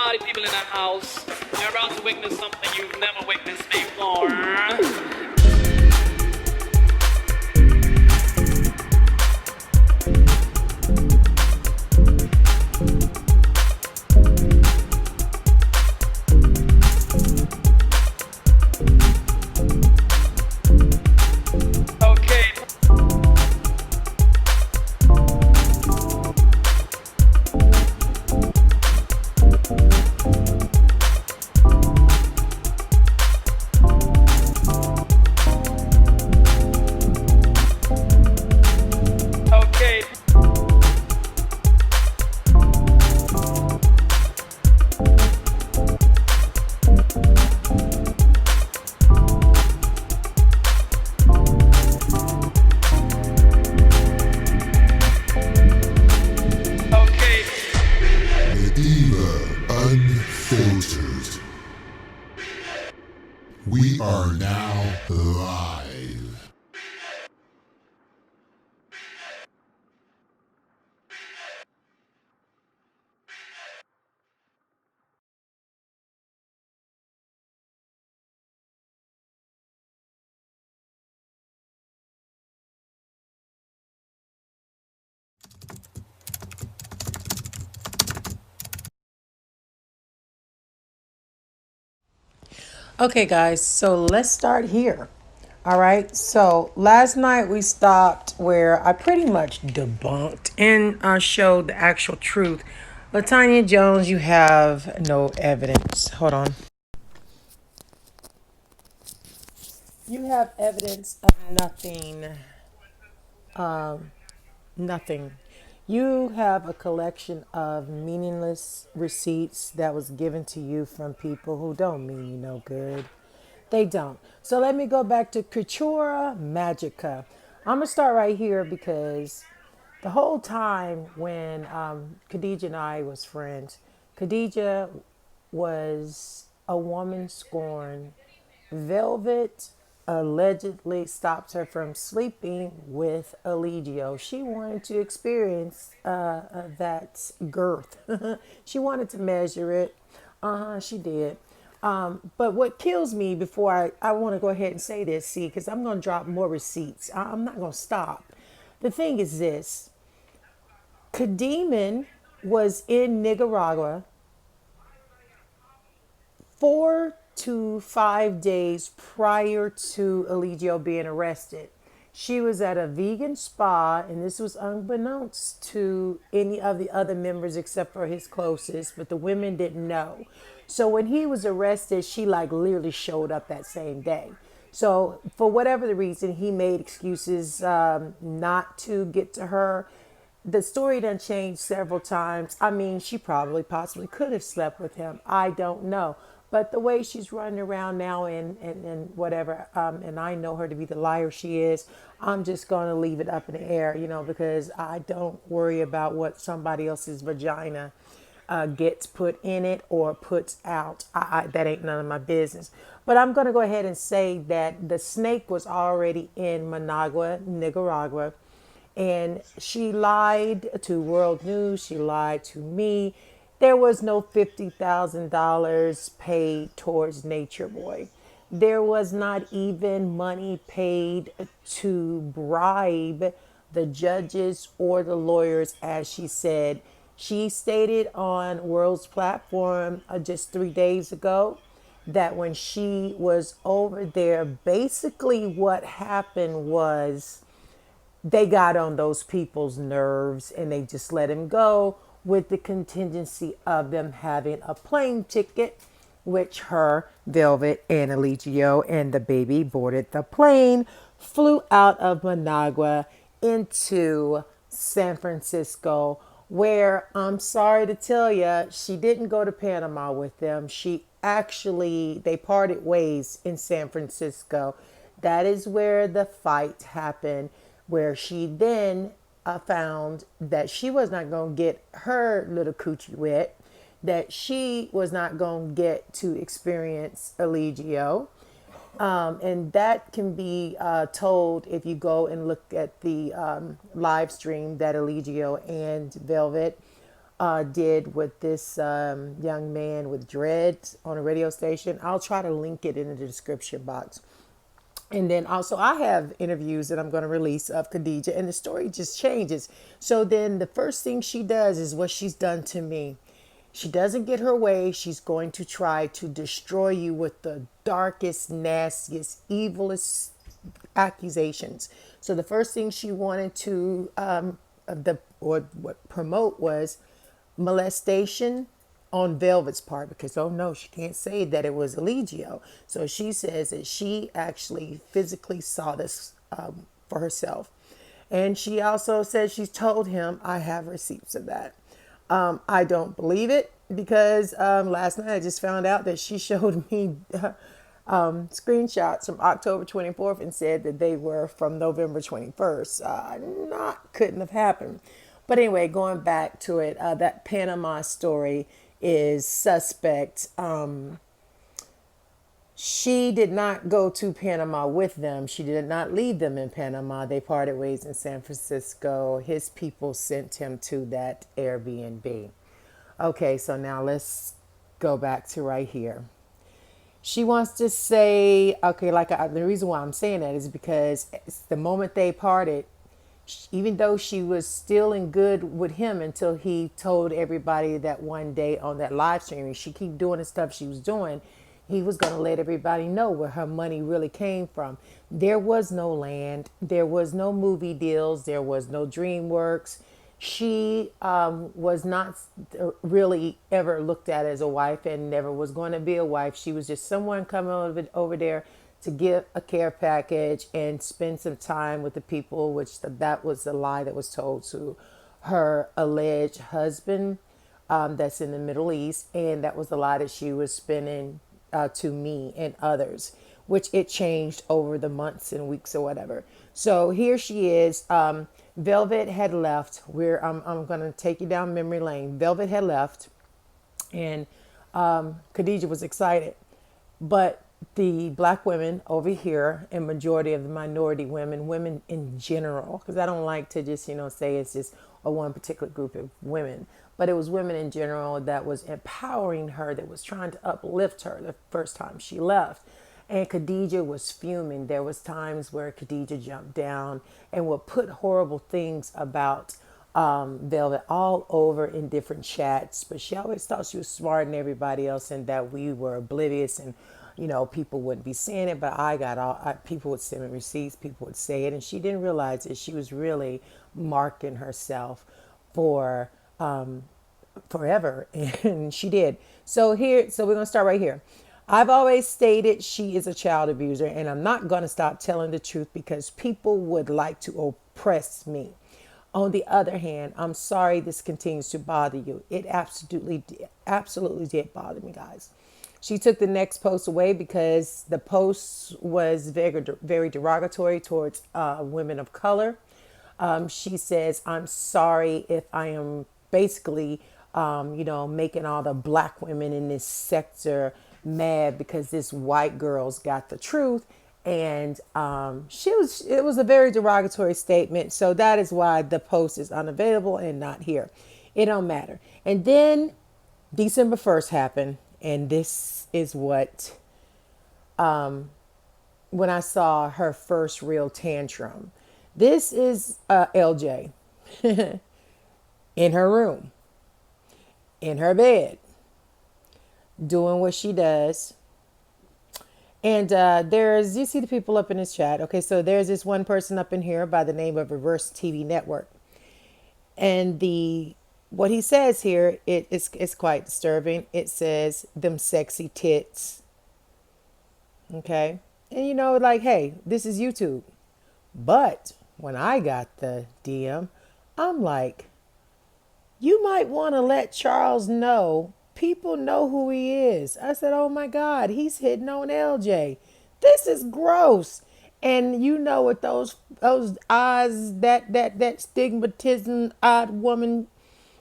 party people in the house. You're about to witness something you've never witnessed before. Okay. Okay. Okay. Diva Unfiltered. We are now live. Okay, guys, so let's start here. All right, so last night we stopped where I pretty much debunked and showed the actual truth. Latonya Jones, you have no evidence. Hold on. You have evidence of nothing. Nothing. You have a collection of meaningless receipts that was given to you from people who don't mean you no good. They don't. So let me go back to Cultura Magica. I'm gonna start right here because the whole time when Khadijah and I was friends, Khadijah was a woman scorned. Velvet allegedly stopped her from sleeping with Eligio. She wanted to experience that girth. She wanted to measure it. She did. But what kills me before I want to go ahead and say this, see, because I'm going to drop more receipts. I'm not going to stop. The thing is this. Kadimon was in Nicaragua 4 to 5 days prior to Eligio being arrested. She was at a vegan spa, and this was unbeknownst to any of the other members except for his closest, but the women didn't know. So when he was arrested, she like literally showed up that same day. So for whatever the reason, he made excuses not to get to her. The story done changed several times. I mean, she probably possibly could have slept with him. I don't know. But the way she's running around now and whatever, and I know her to be the liar she is, I'm just going to leave it up in the air, because I don't worry about what somebody else's vagina gets put in it or puts out. That ain't none of my business. But I'm going to go ahead and say that the snake was already in Managua, Nicaragua. And she lied to World News. She lied to me. There was no $50,000 paid towards Nature Boy. There was not even money paid to bribe the judges or the lawyers, as she said. She stated on World's platform just 3 days ago that when she was over there, basically what happened was they got on those people's nerves and they just let him go with the contingency of them having a plane ticket, which her, Velvet, and Eligio and the baby boarded the plane, flew out of Managua into San Francisco, where I'm sorry to tell you, she didn't go to Panama with them. They parted ways in San Francisco. That is where the fight happened, where she then found that she was not going to get her little coochie wet, that she was not going to get to experience Eligio. And that can be told if you go and look at the live stream that Eligio and Velvet did with this young man with dreads on a radio station. I'll try to link it in the description box. And then also I have interviews that I'm going to release of Khadijah, and the story just changes. So then the first thing she does is what she's done to me. She doesn't get her way. She's going to try to destroy you with the darkest, nastiest, evilest accusations. So the first thing she wanted to promote was molestation on Velvet's part, because oh no, she can't say that it was Eligio. So she says that she actually physically saw this for herself, and she also says she's told him, I have receipts of that. I don't believe it, because last night I just found out that she showed me screenshots from October 24th and said that they were from November 21st. Couldn't have happened. But anyway, going back to it, that Panama story is suspect. She did not go to Panama with them. She did not leave them in Panama. They parted ways in San Francisco. His people sent him to that Airbnb. Okay, so now let's go back to right here. She wants to say, okay, the reason why I'm saying that is because the moment they parted, even though she was still in good with him until he told everybody that one day on that live stream, she keep doing the stuff she was doing, he was going to let everybody know where her money really came from. There was no land. There was no movie deals. There was no DreamWorks. She was not really ever looked at as a wife, and never was going to be a wife. She was just someone coming over there to give a care package and spend some time with the people, which that was the lie that was told to her alleged husband that's in the Middle East. And that was the lie that she was spinning to me and others, which it changed over the months and weeks or whatever. So here she is. Velvet had left. I'm going to take you down memory lane. Velvet had left, and Khadijah was excited. But the black women over here, and majority of the minority women in general, because I don't like to just, say it's just a one particular group of women, but it was women in general that was empowering her, that was trying to uplift her the first time she left. And Khadijah was fuming. There was times where Khadijah jumped down and would put horrible things about Velvet all over in different chats, but she always thought she was smarter than everybody else and that we were oblivious, and people wouldn't be saying it, but people would send me receipts, people would say it, and she didn't realize that she was really marking herself for forever, and she did. So we're going to start right here. I've always stated she is a child abuser, and I'm not going to stop telling the truth because people would like to oppress me. On the other hand, I'm sorry this continues to bother you. It absolutely did bother me, guys. She took the next post away because the post was very, very derogatory towards women of color. She says, I'm sorry if I am basically, making all the black women in this sector mad because this white girl's got the truth. And it was a very derogatory statement. So that is why the post is unavailable and not here. It don't matter. And then December 1st happened. And this is what, when I saw her first real tantrum. This is LJ in her room, in her bed, doing what she does. And you see the people up in this chat. Okay, so there's this one person up in here by the name of Reverse TV Network. And what he says here, it's quite disturbing. It says, them sexy tits. Okay. And hey, this is YouTube. But when I got the DM, I'm like, you might want to let Charles know. People know who he is. I said, oh my God, he's hitting on LJ. This is gross. And with those eyes, that stigmatism, odd woman,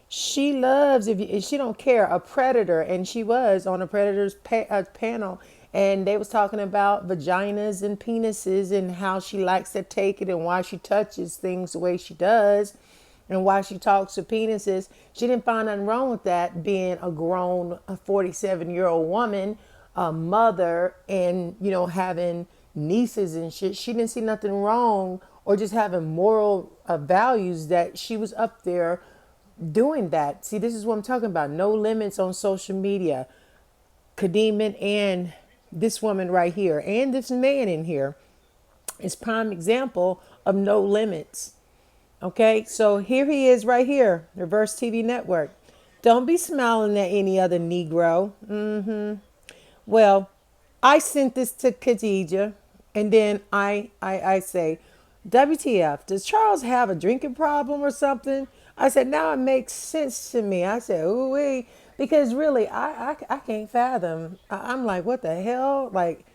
she loves, she don't care, a predator. And she was on a predator's panel, and they was talking about vaginas and penises and how she likes to take it and why she touches things the way she does. And while she talks to penises, she didn't find nothing wrong with that, being a grown 47-year-old woman, a mother, and, having nieces and shit. She didn't see nothing wrong, or just having moral values, that she was up there doing that. See, this is what I'm talking about. No limits on social media. Kadeeman and this woman right here and this man in here is prime example of no limits. Okay, so here he is right here, Reverse TV Network. Don't be smiling at any other Negro. Well, I sent this to Khadijah, and then I say, WTF, does Charles have a drinking problem or something? I said, now it makes sense to me. I said, ooh wee, because really, I can't fathom. I'm like, what the hell? Like,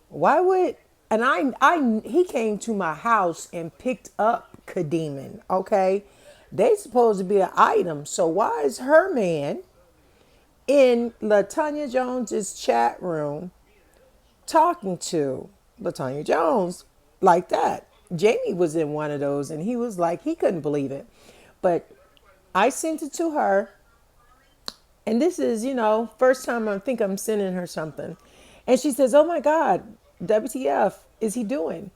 why would, and he came to my house and picked up Kadeeman, okay? They supposed to be an item. So why is her man in Latonya Jones's chat room talking to Latonya Jones like that? Jamie was in one of those and he was like, he couldn't believe it. But I sent it to her. And this is, first time I think I'm sending her something. And she says, oh my God, WTF is he doing?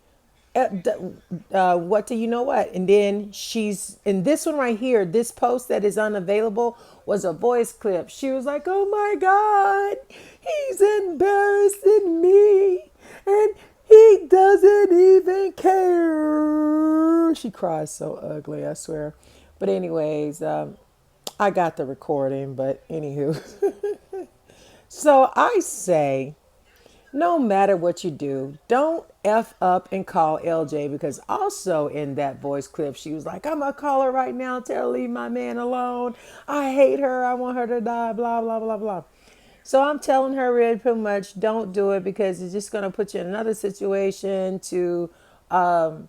What do you know what? And then she's in this one right here. This post that is unavailable was a voice clip. She was like, oh my God, he's embarrassing me. And he doesn't even care. She cries so ugly, I swear. But anyways, I got the recording, but anywho. So I say, no matter what you do, don't F up and call LJ, because also in that voice clip, she was like, I'm going to call her right now, tell her to leave my man alone. I hate her. I want her to die, blah, blah, blah, blah. So I'm telling her really pretty much, don't do it, because it's just going to put you in another situation to, get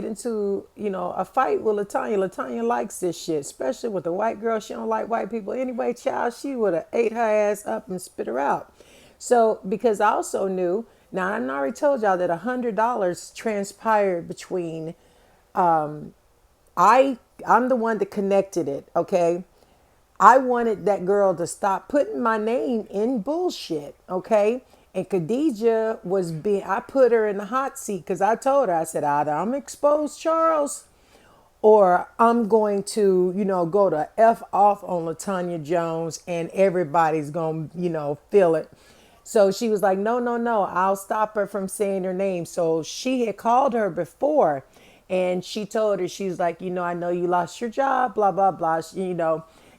into, a fight with Latonya. Latonya likes this shit, especially with a white girl. She don't like white people anyway, child. She would have ate her ass up and spit her out. So, because I also knew, now I already told y'all that $100 transpired between, I'm the one that connected it, okay? I wanted that girl to stop putting my name in bullshit, okay? And Khadijah I put her in the hot seat because I told her, I said, either I'm expose Charles or I'm going to, go to F off on Latonya Jones and everybody's going to, feel it. So she was like, no, no, no, I'll stop her from saying her name. So she had called her before and she told her, she was like, I know you lost your job, blah, blah, blah,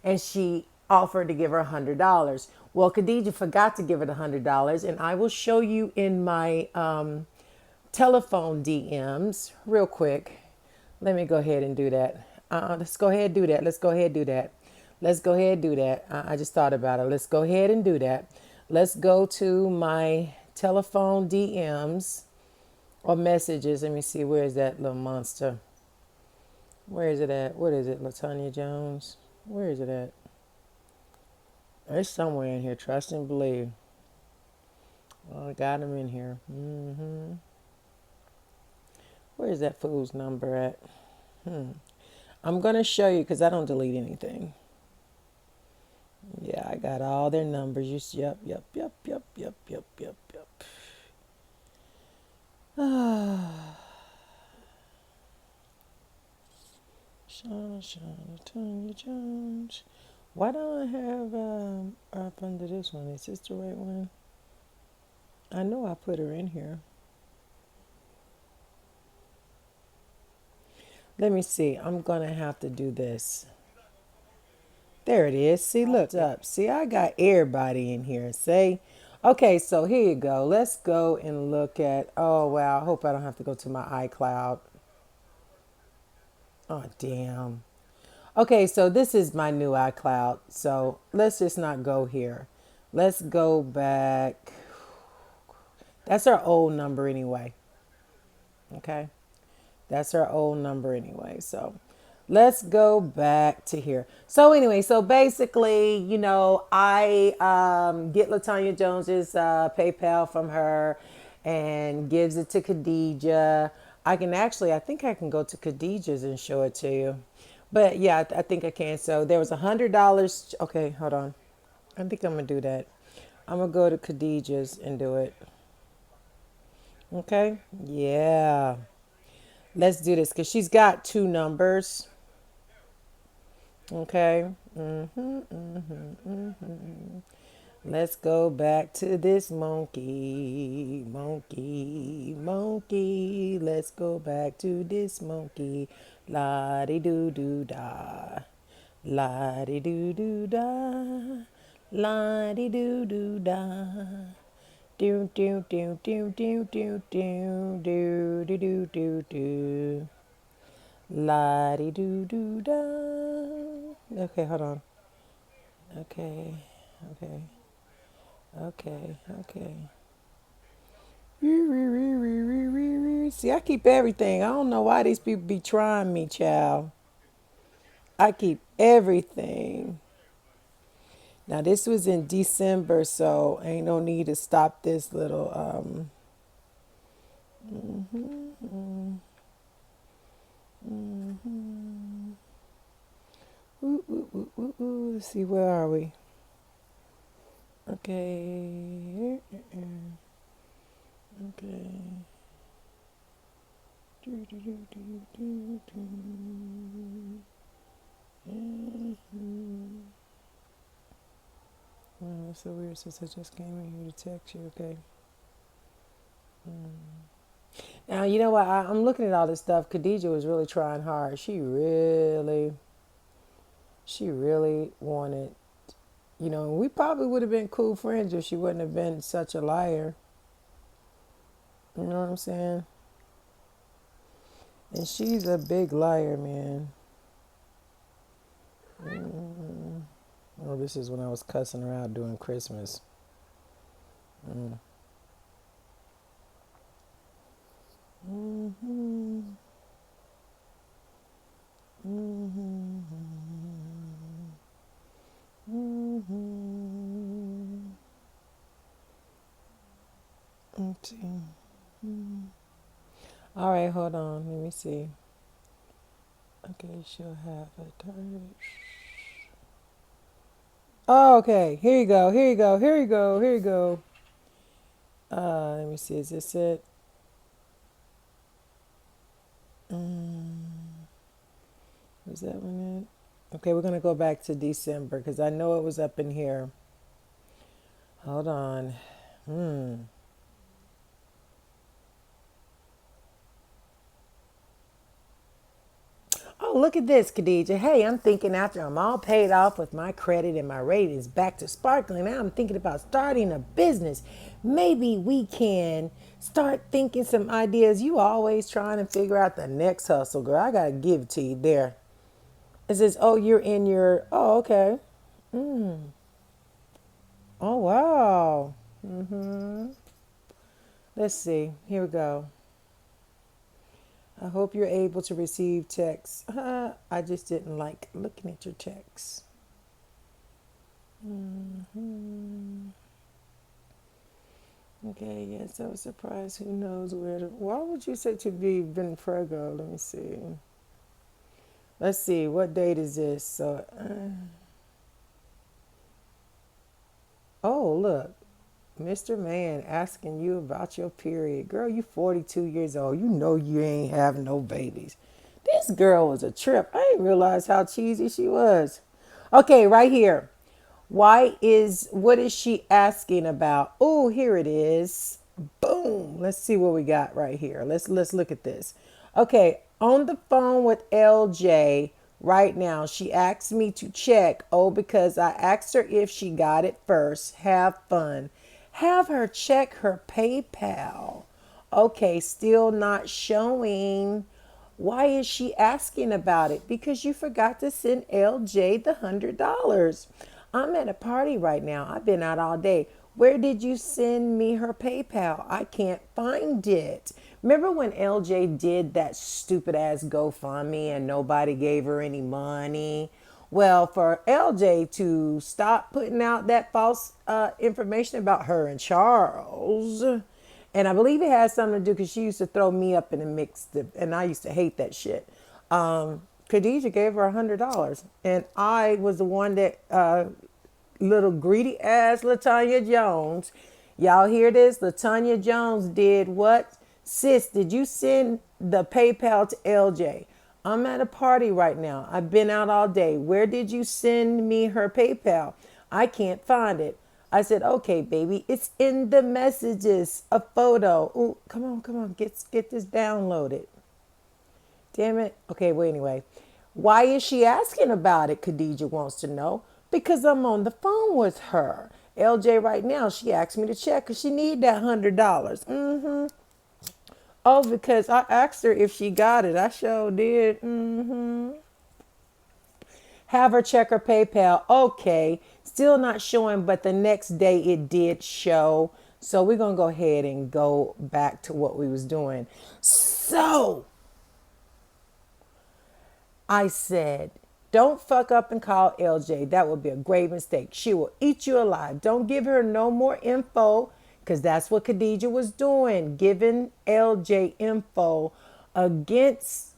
and she offered to give her $100. Well, Khadijah forgot to give her the $100, and I will show you in my telephone DMs real quick. Let me go ahead and do that. Let's go ahead and do that. Let's go ahead and do that. Let's go ahead and do that. I just thought about it. Let's go ahead and do that. Let's go to my telephone DMs or messages. Let me see. Where is that little monster? Where is it at? What is it? Latonya Jones? Where is it at? It's somewhere in here. Trust and believe. Oh, I got him in here. Where is that fool's number at? I'm going to show you because I don't delete anything. Yeah, I got all their numbers. Yep. Latonya Jones. Why don't I have up under this one? Is this the right one? I know I put her in here. Let me see. I'm going to have to do this. There it is. See, look up. See, I got everybody in here. Say, okay, so here you go. Let's go and look at, oh, wow. I hope I don't have to go to my iCloud. Oh, damn. Okay, so this is my new iCloud. So let's just not go here. Let's go back. That's our old number anyway. Okay. That's our old number anyway. So let's go back to here. So anyway, so basically, I get Latonya Jones's PayPal from her and gives it to Khadijah. I think I can go to Khadijah's and show it to you. But yeah, I think I can. So there was $100. Okay, hold on. I think I'm gonna do that. I'm gonna go to Khadijah's and do it. Okay. Yeah. Let's do this because she's got two numbers. Okay. Let's go back to this monkey, monkey, monkey. Let's go back to this monkey. La di doo doo da, la di doo doo da, la di doo doo da. Do do do do do do do do do do do do. La di doo doo da. Okay, hold on. Okay, okay. Okay, okay. See, I keep everything. I don't know why these people be trying me, child. I keep everything. Now this was in December, so ain't no need to stop this little let's see, where are we? Okay. Okay. Wow, that's so weird since I just came in here to text you. Okay. Now, you know what? I'm looking at all this stuff. Khadijah was really trying hard. She really wanted, we probably would have been cool friends if she wouldn't have been such a liar. You know what I'm saying? And she's a big liar, man. Oh, this is when I was cussing her out during Christmas. Let's see. All right, hold on. Let me see. Okay, she'll have a target. Oh, okay. Here you go. Here you go. Here you go. Here you go. Let me see. Is this it? Was that one it? Okay, we're gonna go back to December because I know it was up in here. Hold on. Oh, look at this, Khadijah. Hey, I'm thinking after I'm all paid off with my credit and my rating is back to sparkling, now I'm thinking about starting a business. Maybe we can start thinking some ideas. You always trying to figure out the next hustle, girl. I gotta give it to you there. It says, oh, you're in your, oh, okay. Oh, wow. Let's see. Here we go. I hope you're able to receive texts. I just didn't like looking at your texts. Okay, yes, I was surprised. Who knows where to. Why would you say to be Vinfrego? Let me see. Let's see. What date is this? So, oh, look. Mr. Man asking you about your period. Girl, you 42 years old. You know you ain't having no babies. This girl was a trip. I didn't realize how cheesy she was. Okay, right here. What is she asking about? Oh, here it is. Boom. Let's see what we got right here. Let's look at this. Okay, on the phone with LJ right now. She asked me to check. Oh, because I asked her if she got it first. Have fun. Have her check her PayPal. Okay, still not showing. Why is she asking about it? Because you forgot to send LJ the $100. I'm at a party right now. I've been out all day. Where did you send me her PayPal? I can't find it. Remember when LJ did that stupid ass GoFundMe and nobody gave her any money? Well, for LJ to stop putting out that false information about her and Charles And I believe it has something to do because she used to throw me up in the mix, and I used to hate that shit. Khadijah gave her $100, and I was the one that little greedy ass Latonya Jones. Y'all hear this? Latonya Jones did what? Sis, did you send the PayPal to LJ? I'm at a party right now. I've been out all day. Where did you send me her PayPal? I can't find it. I said, okay, baby, it's in the messages, a photo. Ooh, come on, get this downloaded. Damn it. Okay, well, anyway. Why is she asking about it? Khadijah wants to know. Because I'm on the phone with her. LJ right now, she asked me to check because she need that $100. Oh, because I asked her if she got it. I sure did. Have her check her PayPal. Okay. Still not showing, but the next day it did show. So we're going to go ahead and go back to what we was doing. So I said, don't fuck up and call LJ. That would be a grave mistake. She will eat you alive. Don't give her no more info, because that's what Khadijah was doing, giving LJ info against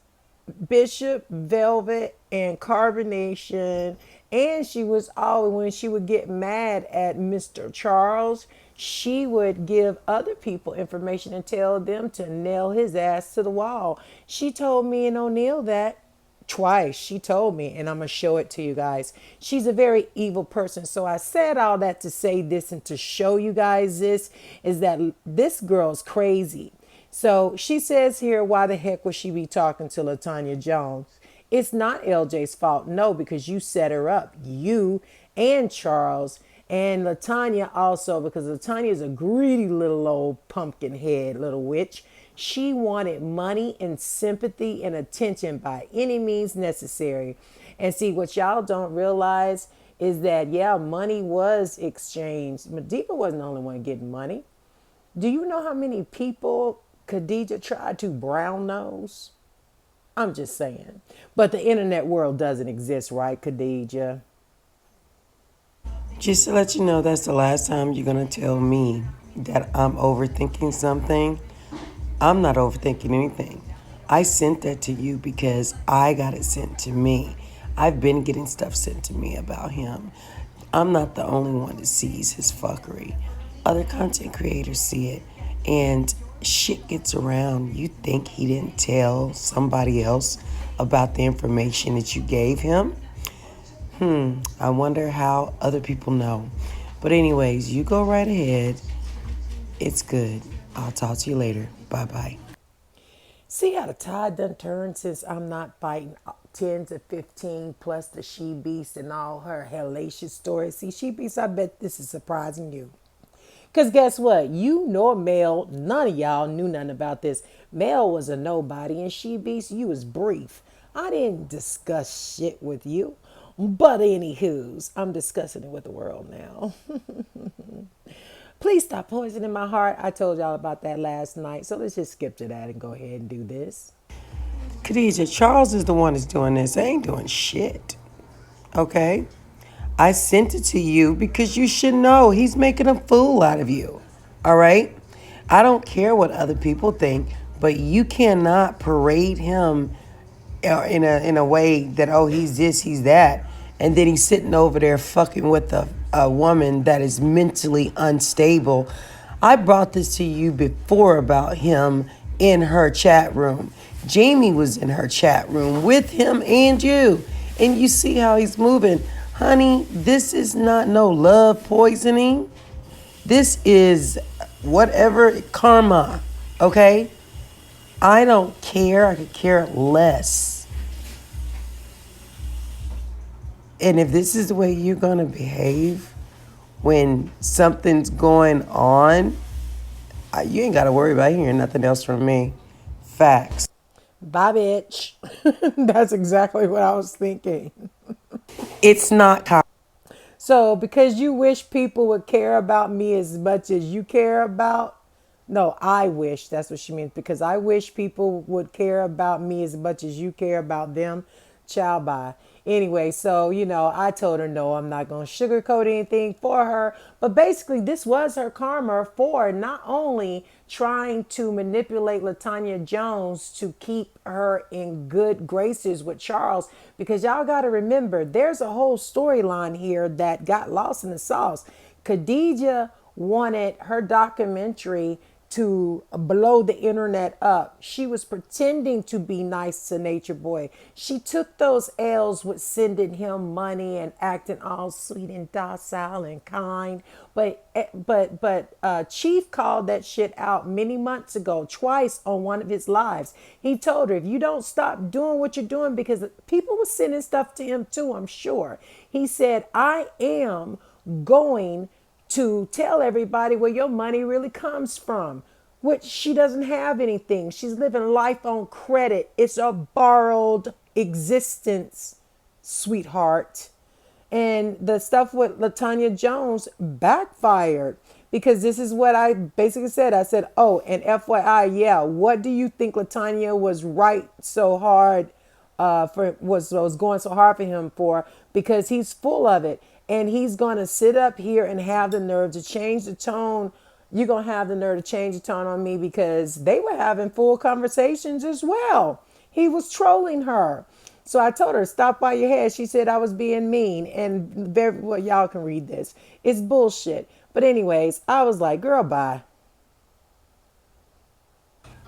Bishop, Velvet, and Carbonnation. And she was always, when she would get mad at Mr. Charles, she would give other people information and tell them to nail his ass to the wall. She told me and O'Neill that twice. She told me, and I'm going to show it to you guys. She's a very evil person. So I said all that to say this and to show you guys this is that this girl's crazy. So she says here, why the heck would she be talking to Latonya Jones? It's not LJ's fault. No, because you set her up. You and Charles and Latonya also, because Latonya is a greedy little old pumpkin head little witch. She wanted money and sympathy and attention by any means necessary. And see, what y'all don't realize is that, yeah, money was exchanged. Diva wasn't the only one getting money. Do you know how many people Khadijah tried to brown nose? I'm just saying. But the internet world doesn't exist, right, Khadijah? Just to let you know, that's the last time you're going to tell me that I'm overthinking something. I'm not overthinking anything. I sent that to you because I got it sent to me. I've been getting stuff sent to me about him. I'm not the only one that sees his fuckery. Other content creators see it. And shit gets around. You think he didn't tell somebody else about the information that you gave him? I wonder how other people know. But anyways, you go right ahead. It's good. I'll talk to you later. Bye-bye. See how the tide done turned since I'm not fighting 10 to 15 plus the she-beast and all her hellacious stories. See, she-beast, I bet this is surprising you. Because guess what? You nor Mel, none of y'all knew nothing about this. Mel was a nobody, and she-beast, you was brief. I didn't discuss shit with you. But anywho's, I'm discussing it with the world now. Please stop poisoning my heart. I told y'all about that last night. So let's just skip to that and go ahead and do this. Khadijah, Charles is the one that's doing this. I ain't doing shit. Okay? I sent it to you because you should know he's making a fool out of you. All right? I don't care what other people think, but you cannot parade him in a way that, oh, he's this, he's that, and then he's sitting over there fucking with a woman that is mentally unstable. I brought this to you before about him in her chat room. Jamie was in her chat room with him and you. And you see how he's moving. Honey, this is not no love poisoning. This is whatever karma, okay? I don't care. I could care less. And if this is the way you're going to behave when something's going on, you ain't got to worry about hearing nothing else from me. Facts. Bye, bitch. That's exactly what I was thinking. It's not. So because you wish people would care about me as much as you care about, no, I wish, that's what she means, because I wish people would care about me as much as you care about them. Ciao, bye. Anyway, so, I told her, no, I'm not going to sugarcoat anything for her. But basically, this was her karma for not only trying to manipulate Latonya Jones to keep her in good graces with Charles, because y'all got to remember, there's a whole storyline here that got lost in the sauce. Kadijjah wanted her documentary to blow the internet up. She was pretending to be nice to Nature Boy. She took those L's with sending him money and acting all sweet and docile and kind. But Chief called that shit out many months ago, twice on one of his lives. He told her, if you don't stop doing what you're doing, because people were sending stuff to him too, I'm sure. He said, I am going to tell everybody where your money really comes from, which she doesn't have anything. She's living life on credit. It's a borrowed existence, sweetheart. And the stuff with Latonya Jones backfired, because this is what I basically said. I said, oh, and FYI, yeah, what do you think Latonya was right so hard was going so hard for him for? Because he's full of it. And he's going to sit up here and have the nerve to change the tone. You're going to have the nerve to change the tone on me, because they were having full conversations as well. He was trolling her. So I told her, stop by your head. She said I was being mean. And very well, y'all can read this. It's bullshit. But anyways, I was like, girl, bye.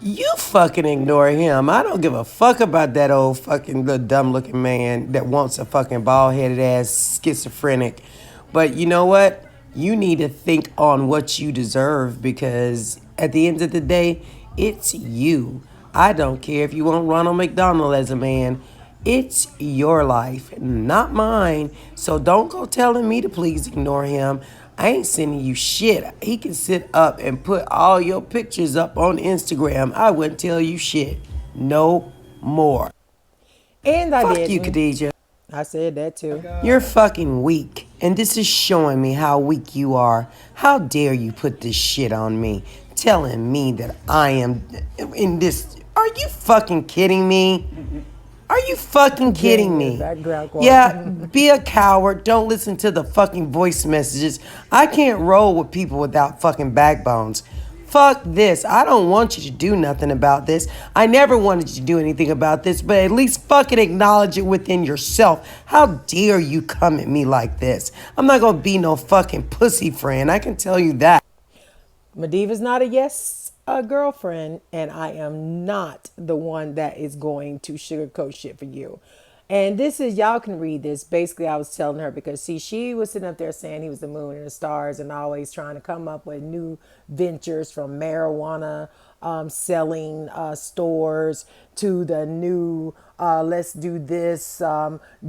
You fucking ignore him. I don't give a fuck about that old fucking little dumb looking man that wants a fucking bald headed ass schizophrenic. But you know what? You need to think on what you deserve, because at the end of the day, it's you. I don't care if you want Ronald McDonald as a man. It's your life, not mine. So don't go telling me to please ignore him. I ain't sending you shit. He can sit up and put all your pictures up on Instagram. I wouldn't tell you shit. No more. And I Fuck did. you, Kadijjah. I said that too. You're fucking weak. And this is showing me how weak you are. How dare you put this shit on me? Telling me that I am in this. Are you fucking kidding me? Are you fucking kidding me? Yeah, be a coward. Don't listen to the fucking voice messages. I can't roll with people without fucking backbones. Fuck this. I don't want you to do nothing about this. I never wanted you to do anything about this, but at least fucking acknowledge it within yourself. How dare you come at me like this? I'm not gonna be no fucking pussy friend. I can tell you that. MaDivas not a yes girlfriend, and I am not the one that is going to sugarcoat shit for you. And this is, y'all can read this. Basically, I was telling her, because see, she was sitting up there saying he was the moon and the stars and always trying to come up with new ventures, from marijuana selling stores to the new let's do this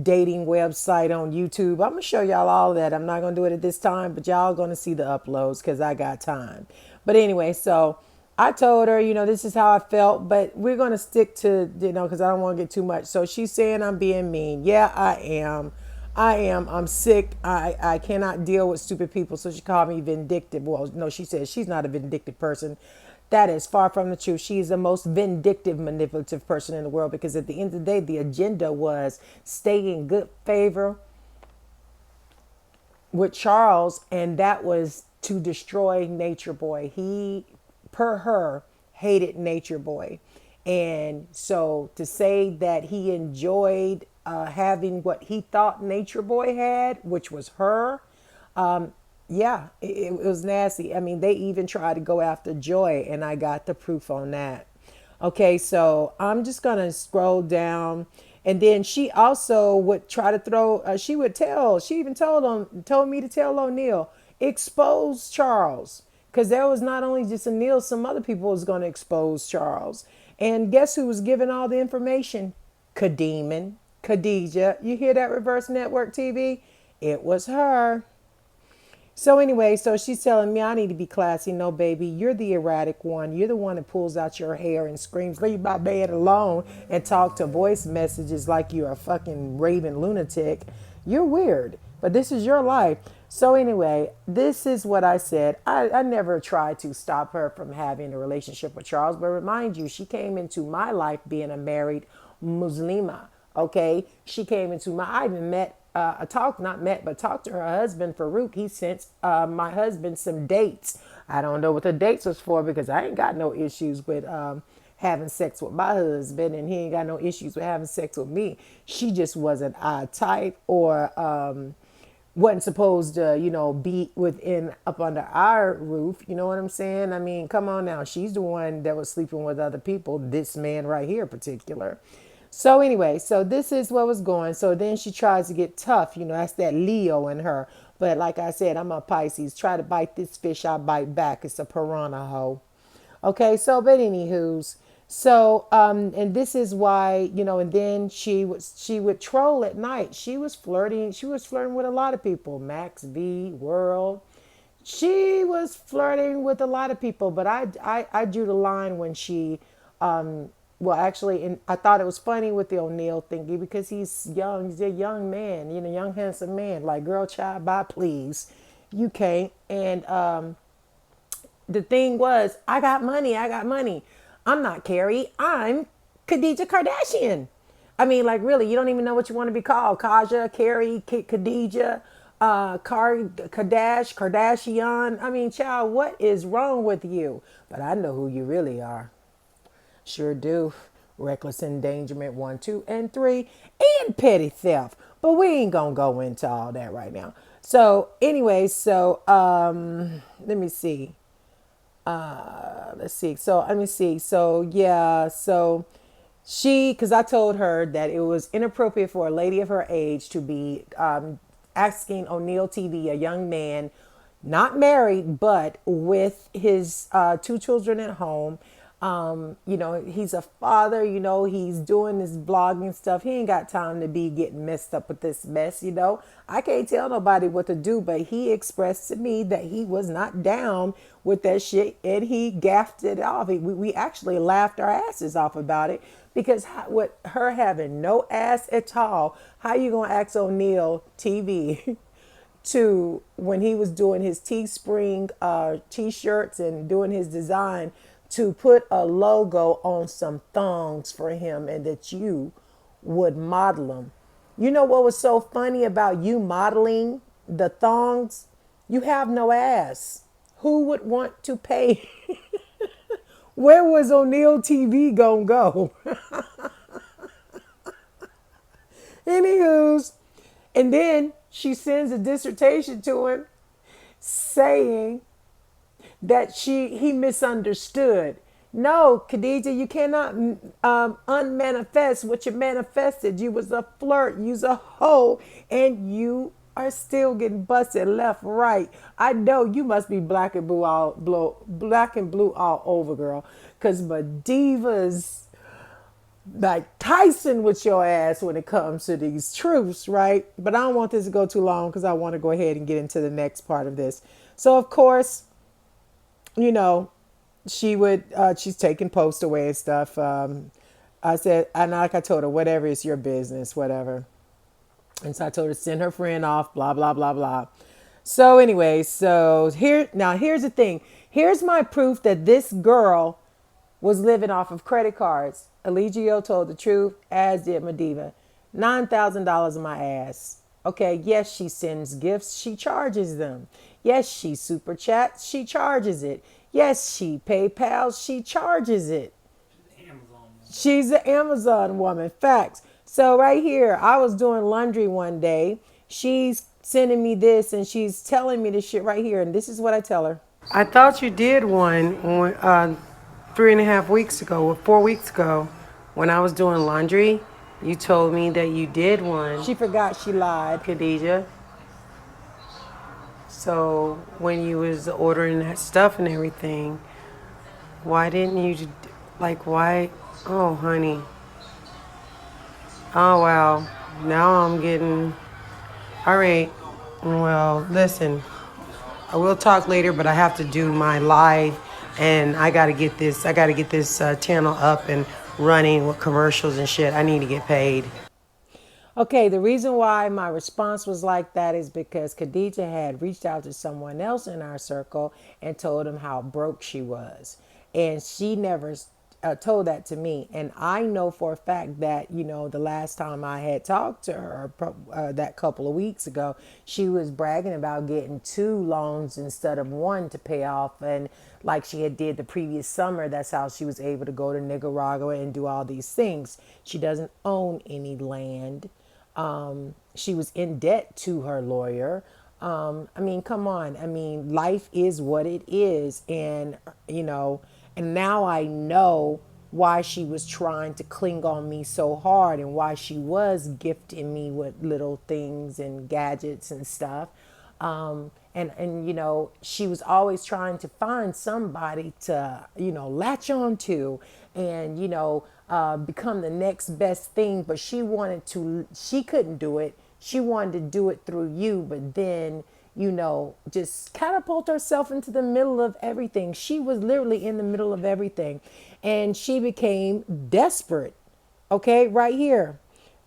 dating website on YouTube. I'm gonna show y'all all of that. I'm not gonna do it at this time, but y'all gonna see the uploads because I got time. But anyway, so I told her, this is how I felt, but we're going to stick to, because I don't want to get too much. So she's saying I'm being mean. Yeah, I am. I'm sick. I cannot deal with stupid people. So she called me vindictive. Well, no, she said she's not a vindictive person. That is far from the truth. She's the most vindictive, manipulative person in the world, because at the end of the day, the agenda was stay in good favor with Charles, and that was to destroy Nature Boy. He, per her, hated Nature Boy. And so to say that he enjoyed having what he thought Nature Boy had, which was her, yeah, it was nasty. I mean, they even tried to go after Joy, and I got the proof on that. Okay, so I'm just going to scroll down. And then she also would try to throw, she even told me to tell O'Neal, expose Charles. Because there was not only just O'Neal, some other people was going to expose Charles. And guess who was giving all the information? Kadijjah. You hear that, Reverse Network TV? It was her. So anyway, so she's telling me I need to be classy. No, baby, you're the erratic one. You're the one that pulls out your hair and screams, leave my bed alone, and talk to voice messages like you're a fucking raving lunatic. You're weird, but this is your life. So anyway, this is what I said. I never tried to stop her from having a relationship with Charles, but remind you, she came into my life being a married Muslima, Okay, she came into my. I even met, talked to her husband Farouk. He sent my husband some dates. I don't know what the dates was for because I ain't got no issues with having sex with my husband, and he ain't got no issues with having sex with me. She just wasn't our type, or wasn't supposed to, be within up under our roof. You know what I'm saying? I mean, come on now. She's the one that was sleeping with other people. This man right here, in particular. So anyway, so this is what was going. So then she tries to get tough. That's that Leo in her. But like I said, I'm a Pisces. Try to bite this fish, I bite back. It's a piranha hoe. Okay, so but anywho's, so and this is why, and then she would troll at night. She was flirting with a lot of people, Max V, World. She was flirting with a lot of people, but I drew the line when she well, actually, and I thought it was funny with the O'Neill thingy because he's young. He's a young man, young handsome man. Like, girl, child, bye, please. You can't. And the thing was, I got money. I'm not Carrie. I'm Khadijah Kardashian. I mean, like, really, you don't even know what you want to be called. Kajjah, Carrie, Khadijah, Kadash, Kardashian. I mean, child, what is wrong with you? But I know who you really are. Sure do. Reckless endangerment, 1, 2, and 3, and petty theft. But we ain't gonna go into all that right now. So anyway, let me see. Let's see. So let me see. So yeah, so because I told her that it was inappropriate for a lady of her age to be asking O'Neill TV, a young man, not married, but with his 2 children at home. He's a father, he's doing this blogging stuff. He ain't got time to be getting messed up with this mess, I can't tell nobody what to do, but he expressed to me that he was not down with that shit and he gaffed it off. We actually laughed our asses off about it because with her having no ass at all, how you gonna ask O'Neill TV to, when he was doing his Teespring t-shirts and doing his design, to put a logo on some thongs for him and that you would model them. You know what was so funny about you modeling the thongs? You have no ass. Who would want to pay? Where was O'Neill TV gonna go? Anywho's, and then she sends a dissertation to him saying that he misunderstood. No, Khadijah, you cannot unmanifest what you manifested. You was a flirt, you was a hoe, and you are still getting busted left, right. I know you must be black and blue all over, girl, because MaDivas like Tyson with your ass when it comes to these truths, right? But I don't want this to go too long because I want to go ahead and get into the next part of this. So, of course, she's taking posts away and stuff. I said, and like I told her, whatever, it's your business, whatever. And so I told her to send her friend off, blah, blah, blah, blah. So anyway, here's the thing. Here's my proof that this girl was living off of credit cards. Eligio told the truth, as did MaDiva. $9,000 in my ass. Okay, yes, she sends gifts. She charges them. Yes, she super chats. She charges it. Yes, she PayPals. She charges it. She's an Amazon woman. Facts. So right here, I was doing laundry one day. She's sending me this and she's telling me this shit right here. And this is what I tell her. I thought you did one 3.5 weeks ago, or 4 weeks ago, when I was doing laundry. You told me that you did one. She forgot, she lied, Khadijah. So when you was ordering that stuff and everything, why didn't you, why? Oh, honey. Oh, wow. Now I'm getting, all right. Well, listen, I will talk later, but I have to do my live, and I got to get this channel up and running with commercials and shit. I need to get paid. Okay, the reason why my response was like that is because Khadijah had reached out to someone else in our circle and told him how broke she was. And she never told that to me, and I know for a fact that the last time I had talked to her, that couple of weeks ago, she was bragging about getting 2 loans instead of 1 to pay off, and like she had did the previous summer, that's how she was able to go to Nicaragua and do all these things. She doesn't own any land. She was in debt to her lawyer. I mean, come on. I mean, life is what it is. And now I know why she was trying to cling on me so hard and why she was gifting me with little things and gadgets and stuff. And she was always trying to find somebody to, latch on to and, become the next best thing. But she couldn't do it. She wanted to do it through you, but then, just catapult herself into the middle of everything. She was literally in the middle of everything, and she became desperate. Okay, right here.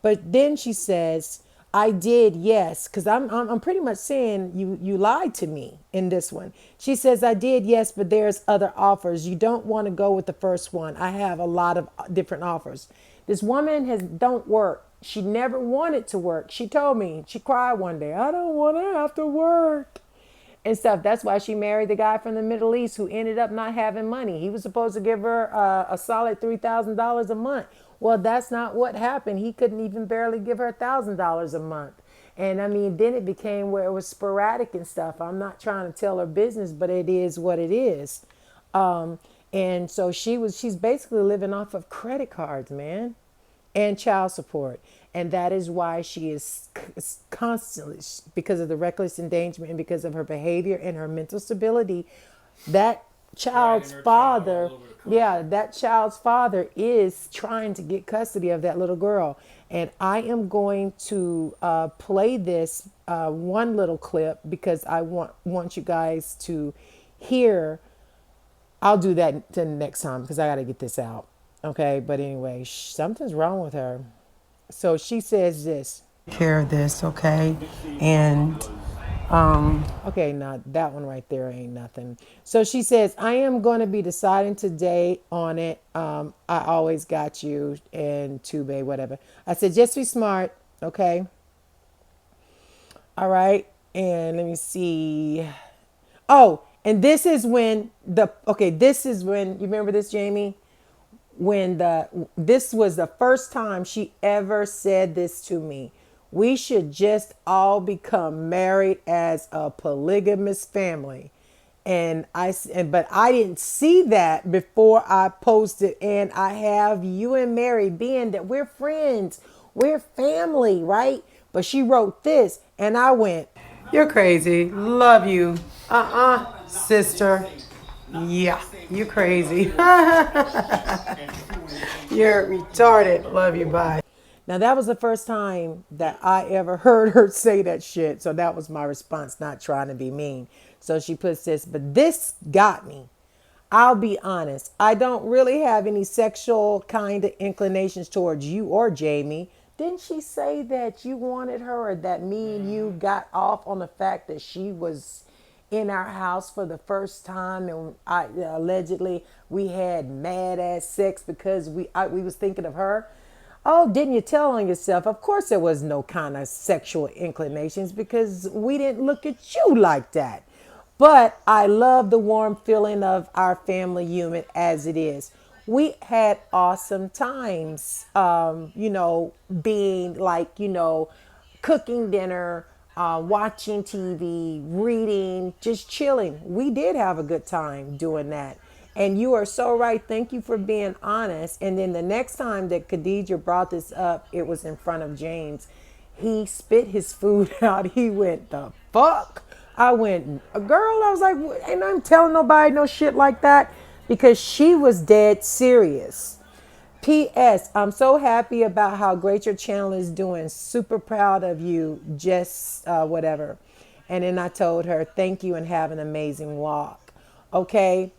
But then she says, I did, yes, because I'm pretty much saying you lied to me in this one. She says, I did, yes, but there's other offers. You don't want to go with the first one. I have a lot of different offers. This woman don't work. She never wanted to work. She told me, she cried one day, I don't want to have to work and stuff. That's why she married the guy from the Middle East who ended up not having money. He was supposed to give her a solid $3,000 a month. Well, that's not what happened. He couldn't even barely give her $1,000 a month. And I mean, then it became where it was sporadic and stuff. I'm not trying to tell her business, but it is what it is. And so she's basically living off of credit cards, man, and child support. And that is why she is constantly, because of the reckless endangerment and because of her behavior and her mental stability, that child's father, that child's father is trying to get custody of that little girl. And I am going to play this one little clip because I want you guys to hear. I'll do that the next time because I got to get this out. Okay, but anyway, something's wrong with her. So she says this. Care of this, okay? And Okay, now that one right there ain't nothing. So she says, I am going to be deciding today on it. I always got you and Tube, whatever. I said, just be smart, okay? All right, and let me see. Oh, and this is when you remember this, Jamie? This was the first time she ever said this to me. We should just all become married as a polygamous family. But I didn't see that before I posted, and I have you and Mary being that we're friends, we're family, right? But she wrote this and I went, you're crazy. Love you. Sister. Yeah, you crazy. You're retarded. Love you. Bye. now that was the first time that I ever heard her say that shit. So that was my response, not trying to be mean. So she puts this, but this got me. I'll be honest. I don't really have any sexual kind of inclinations towards you or Jamie. Didn't she say that you wanted her, or that me and you got off on the fact that she was in our house for the first time, and allegedly we had mad ass sex because we was thinking of her? Oh, didn't you tell on yourself? Of course there was no kind of sexual inclinations because we didn't look at you like that. But I love the warm feeling of our family unit as it is. We had awesome times, being like, cooking dinner, watching TV, reading, just chilling. We did have a good time doing that. And you are so right. Thank you for being honest. And then the next time that Kadijjah brought this up, it was in front of James. He spit his food out. He went, the fuck? I went, girl, I was like, ain't I'm telling nobody no shit like that, because she was dead serious. P.S. I'm so happy about how great your channel is doing. Super proud of you. Just whatever. And then I told her, thank you and have an amazing walk. Okay.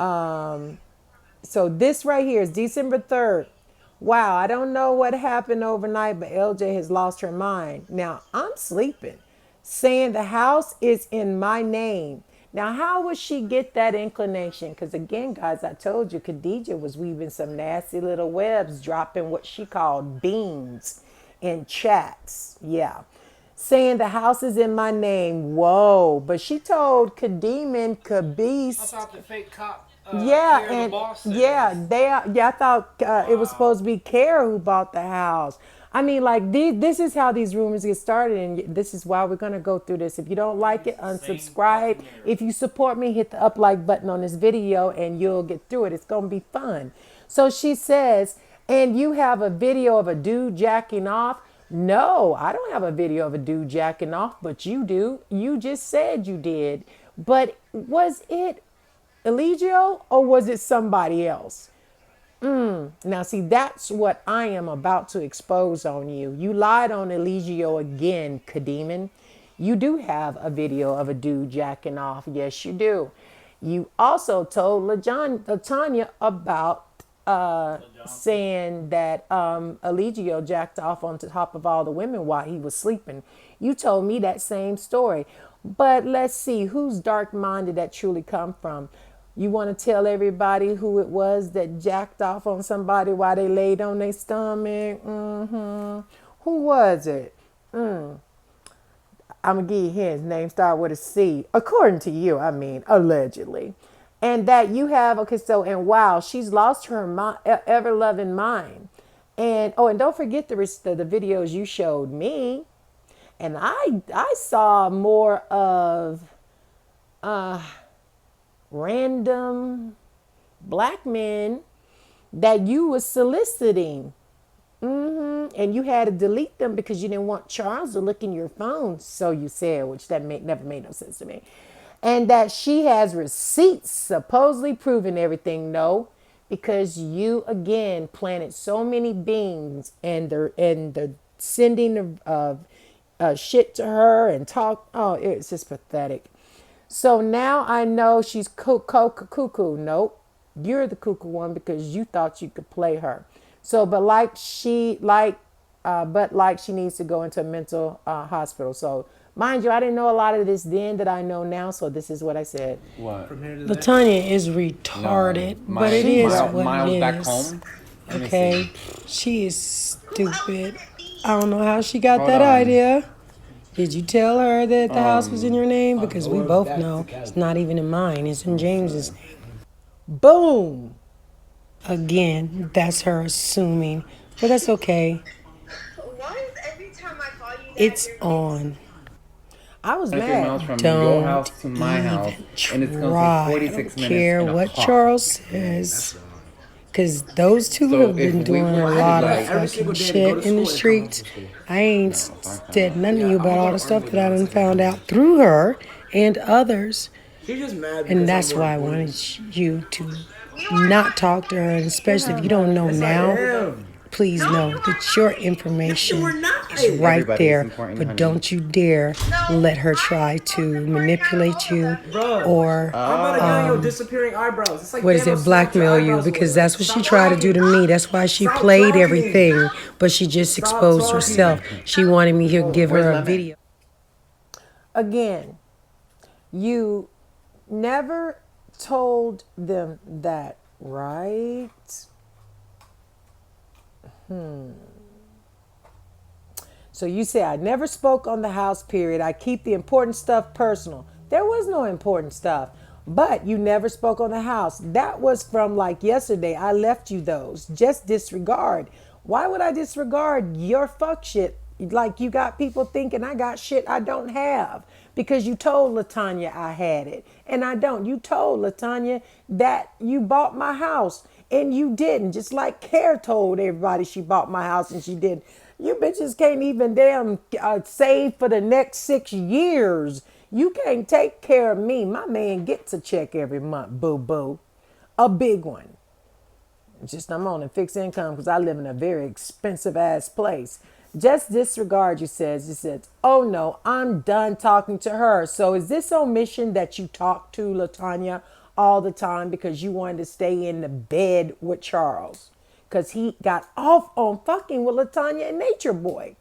So this right here is December 3rd. Wow, I don't know what happened overnight, but LJ has lost her mind. Now, I'm sleeping, saying the house is in my name. Now, how would she get that inclination? Because again, guys, I told you, Khadijah was weaving some nasty little webs, dropping what she called beans in chats. Yeah. Saying the house is in my name. Whoa. But she told Kadeem I Kabist. thought the fake cop, Yeah, Kara the and boss said yeah, this. I thought it was supposed to be Kara who bought the house. I mean, like this is how these rumors get started, and this is why we're gonna go through this. If you don't like it, unsubscribe. If you support me, hit the up like button on this video, and you'll get through it. It's gonna be fun. So she says, and you have a video of a dude jacking off. No, I don't have a video of a dude jacking off, but you do. You just said you did. But was it Eligio or was it somebody else? Now, see, that's what I am about to expose on you. You lied on Eligio again, Kadeeman. You do have a video of a dude jacking off. Yes, you do. You also told Latonya about saying that Eligio jacked off on top of all the women while he was sleeping. You told me that same story. But let's see, who's dark-minded that truly come from? You want to tell everybody who it was that jacked off on somebody while they laid on their stomach? Who was it? I'm going to give you his name, start with a C. According to you, I mean, allegedly. And that you have, okay, so, and wow, she's lost her ever-loving mind. And, oh, and don't forget the videos you showed me. And I saw more of random black men that you was soliciting. And you had to delete them because you didn't want Charles to look in your phone. So you said, which never made no sense to me. And that she has receipts supposedly proving everything. No, because you again planted so many beans and the sending of shit to her and talk. Oh, it's just pathetic. So now I know she's cuckoo. Nope, you're the cuckoo one because you thought you could play her. So, but she needs to go into a mental hospital. So, mind you, I didn't know a lot of this then that I know now. So this is what I said. What? Latonya is retarded, but it is what Miles it is. back home. Let me Okay, see. she is stupid. I don't know how she got Hold that on. idea. Did you tell her that the house was in your name? Because we both know it's not even in mine. It's in James's name. Boom. Again, that's her assuming, but that's okay. Why is every time I call you that It's you're on. I was 100 mad. miles from Don't your house to my house, and it's gonna try. take I 46 don't minutes. care in a what car. Charles says. Because those two So have if been we doing were a to, lot of like, fucking shit in the streets. I ain't said nothing to you about all the stuff that I done found out through her and others. She's just mad because And that's I'm why I wearing wanted you to not talk to her. And especially if you don't know now, please know that your information is right Everybody is there. important, But honey. don't you dare let her try to manipulate you or I'm about to get on your disappearing eyebrows. It's like what is Thanos it, snapped blackmail your you, eyebrows because away. that's what she Stop tried to do to talking. me. That's why she Stop played talking. everything, but she just Stop exposed talking. herself. She wanted me to give her Where's a Lemon? video. Again, you never told them that, right? So you say, I never spoke on the house, period. I keep the important stuff personal. There was no important stuff. But you never spoke on the house. That was from like yesterday. I left you those. Just disregard. Why would I disregard your fuck shit? Like you got people thinking I got shit I don't have because you told Latonya I had it and I don't. You told Latonya that you bought my house and you didn't. Just like Care told everybody she bought my house and she didn't. You bitches can't even damn save for the next 6 years. You can't take care of me. My man gets a check every month, boo-boo. A big one. It's just I'm on a fixed income because I live in a very expensive ass place. Just disregard, you says. It says, oh no, I'm done talking to her. So is this omission that you talk to Latonya all the time because you wanted to stay in the bed with Charles? Because he got off on fucking with Latonya and Nature Boy.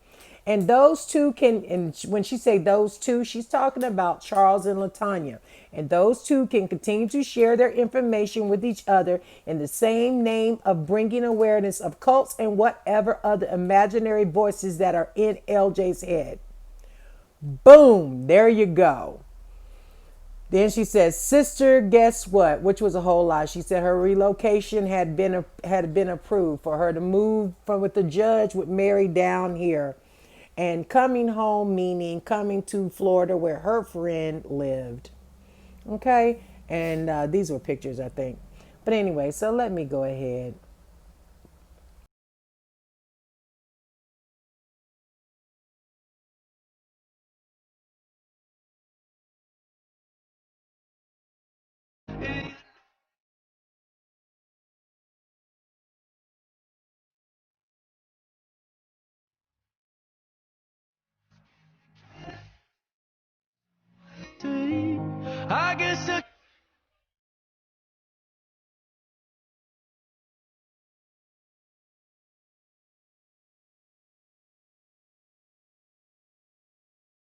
And those two can, and when she say those two, she's talking about Charles and Latonya. And those two can continue to share their information with each other in the same name of bringing awareness of cults and whatever other imaginary voices that are in LJ's head. Boom, there you go. Then she says, "Sister, guess what?" Which was a whole lie. She said her relocation had been approved for her to move from with the judge with Mary down here, and coming home meaning coming to Florida where her friend lived. Okay, and these were pictures, I think. But anyway, so let me go ahead. I guess